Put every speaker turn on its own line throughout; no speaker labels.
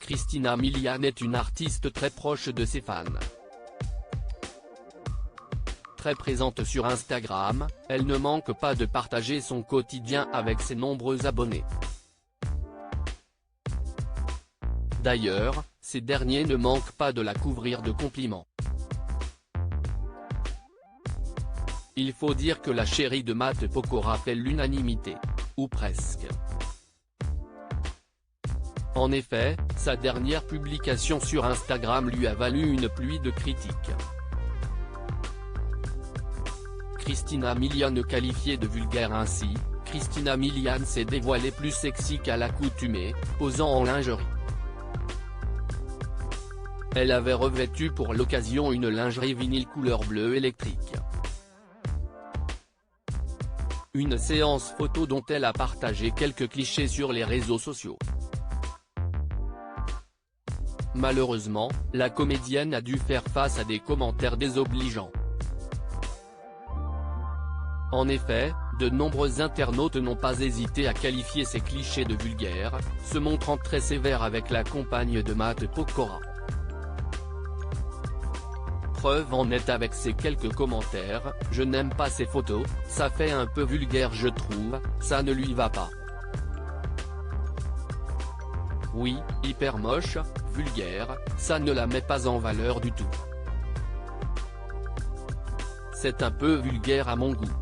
Christina Milian est une artiste très proche de ses fans. Très présente sur Instagram, elle ne manque pas de partager son quotidien avec ses nombreux abonnés. D'ailleurs, ces derniers ne manquent pas de la couvrir de compliments. Il faut dire que la chérie de Matt Pokora fait l'unanimité. Ou presque. En effet, sa dernière publication sur Instagram lui a valu une pluie de critiques. Christina Milian qualifiée de vulgaire ainsi, Christina Milian s'est dévoilée plus sexy qu'à l'accoutumée, posant en lingerie. Elle avait revêtu pour l'occasion une lingerie vinyle couleur bleu électrique. Une séance photo dont elle a partagé quelques clichés sur les réseaux sociaux. Malheureusement, la comédienne a dû faire face à des commentaires désobligeants. En effet, de nombreux internautes n'ont pas hésité à qualifier ces clichés de vulgaires, se montrant très sévères avec la compagne de Matt Pokora. Preuve en est avec ces quelques commentaires: « Je n'aime pas ces photos, ça fait un peu vulgaire je trouve, ça ne lui va pas. Oui, hyper moche, vulgaire, ça ne la met pas en valeur du tout. C'est un peu vulgaire à mon goût.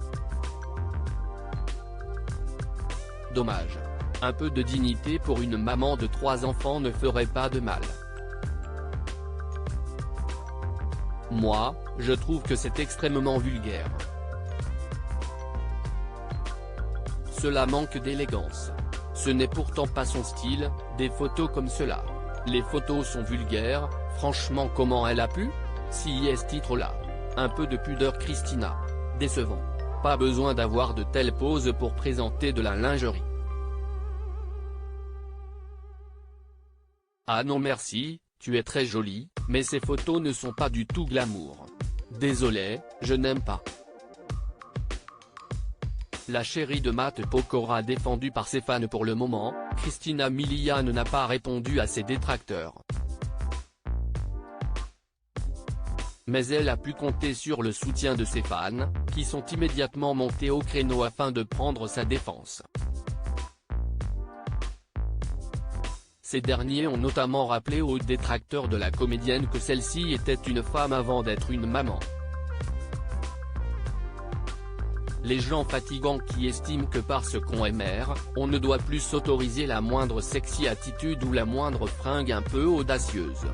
Dommage. Un peu de dignité pour une maman de 3 enfants ne ferait pas de mal. Moi, je trouve que c'est extrêmement vulgaire. Cela manque d'élégance. Ce n'est pourtant pas son style, des photos comme cela. Les photos sont vulgaires, franchement comment elle a pu? Si est ce titre-là. Un peu de pudeur Christina. Décevant. Pas besoin d'avoir de telles poses pour présenter de la lingerie. Ah non merci, tu es très jolie, mais ces photos ne sont pas du tout glamour. Désolé, je n'aime pas. La chérie de Matt Pokora défendue par ses fans pour le moment, Christina Milian n'a pas répondu à ses détracteurs. Mais elle a pu compter sur le soutien de ses fans, qui sont immédiatement montés au créneau afin de prendre sa défense. Ces derniers ont notamment rappelé aux détracteurs de la comédienne que celle-ci était une femme avant d'être une maman. Les gens fatigants qui estiment que parce qu'on est mère, on ne doit plus s'autoriser la moindre sexy attitude ou la moindre fringue un peu audacieuse.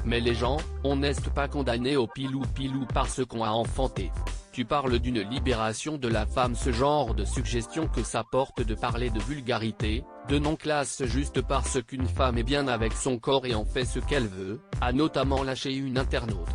Mais les gens, on n'est pas condamné au pilou-pilou parce qu'on a enfanté. Tu parles d'une libération de la femme, ce genre de suggestion que ça porte de parler de vulgarité, de non-classe juste parce qu'une femme est bien avec son corps et en fait ce qu'elle veut, a notamment lâché une internaute.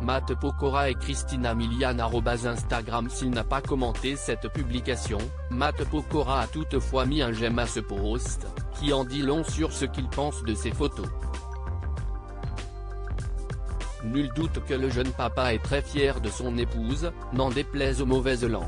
Matt Pokora et Christina Milian @Instagram. S'il n'a pas commenté cette publication, Matt Pokora a toutefois mis un j'aime à ce post, qui en dit long sur ce qu'il pense de ces photos. Nul doute que le jeune papa est très fier de son épouse, n'en déplaise aux mauvaises langues.